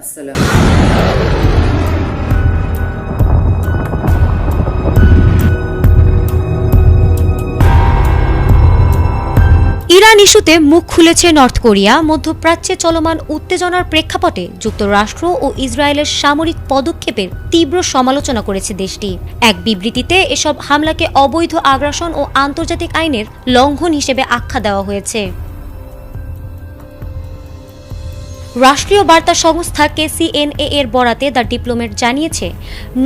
আসসালাম। ইরান ইস্যুতে মুখ খুলেছে নর্থ কোরিয়া। মধ্যপ্রাচ্যে চলমান উত্তেজনার প্রেক্ষাপটে যুক্তরাষ্ট্র ও ইসরায়েলের সামরিক পদক্ষেপের তীব্র সমালোচনা করেছে দেশটি। এক বিবৃতিতে এসব হামলাকে অবৈধ আগ্রাসন ও আন্তর্জাতিক আইনের লঙ্ঘন হিসেবে আখ্যা দেওয়া হয়েছে। রাষ্ট্রীয় বার্তা সংস্থা KCNA এর বরাতে দ্য ডিপ্লোমেট জানিয়েছে,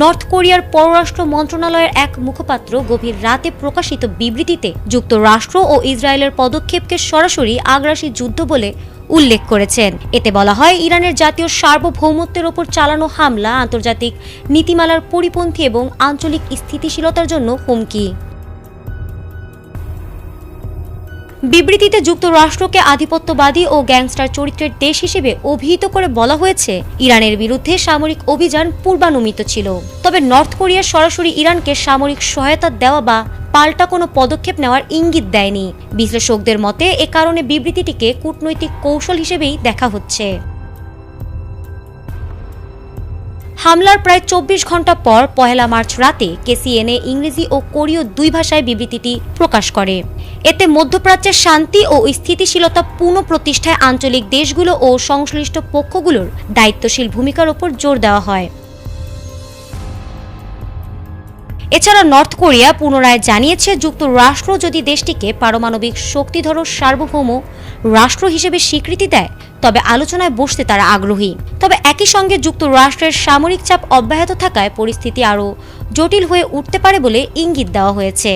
নর্থ কোরিয়ার পররাষ্ট্র মন্ত্রণালয়ের এক মুখপাত্র গভীর রাতে প্রকাশিত বিবৃতিতে যুক্তরাষ্ট্র ও ইসরায়েলের পদক্ষেপকে সরাসরি আগ্রাসী যুদ্ধ বলে উল্লেখ করেছেন। এতে বলা হয়, ইরানের জাতীয় সার্বভৌমত্বের ওপর চালানো হামলা আন্তর্জাতিক নীতিমালার পরিপন্থী এবং আঞ্চলিক স্থিতিশীলতার জন্য হুমকি। বিবৃতিতে যুক্তরাষ্ট্রকে আধিপত্যবাদী ও গ্যাংস্টার চরিত্রের দেশ হিসেবে অভিহিত করে বলা হয়েছে, ইরানের বিরুদ্ধে সামরিক অভিযান পূর্বানুমিত ছিল, তবে নর্থ কোরিয়া সরাসরি ইরানকে সামরিক সহায়তা দেওয়া বা পাল্টা কোনো পদক্ষেপ নেওয়ার ইঙ্গিত দেয়নি। বিশ্লেষকদের মতে এ কারণে বিবৃতিটিকে কূটনৈতিক কৌশল হিসেবেই দেখা হচ্ছে। হামলার প্রায় ২৪ ঘণ্টা পর ১ মার্চ রাতে KCNA ইংরেজি ও কোরীয় দুই ভাষায় বিবৃতিটি প্রকাশ করে। এতে মধ্যপ্রাচ্যের শান্তি ও স্থিতিশীলতা পুনঃপ্রতিষ্ঠায় আঞ্চলিক দেশগুলো ও সংশ্লিষ্ট পক্ষগুলোর দায়িত্বশীল ভূমিকার ওপর জোর দেওয়া হয়। এছাড়া নর্থ কোরিয়া পুনরায় জানিয়েছে, যুক্তরাষ্ট্র যদি দেশটিকে পারমাণবিক শক্তিধর সার্বভৌম রাষ্ট্র হিসেবে স্বীকৃতি দেয় তবে আলোচনায় বসতে তারা আগ্রহী। তবে একই সঙ্গে যুক্তরাষ্ট্রের সামরিক চাপ অব্যাহত থাকায় পরিস্থিতি আরও জটিল হয়ে উঠতে পারে বলে ইঙ্গিত দেওয়া হয়েছে।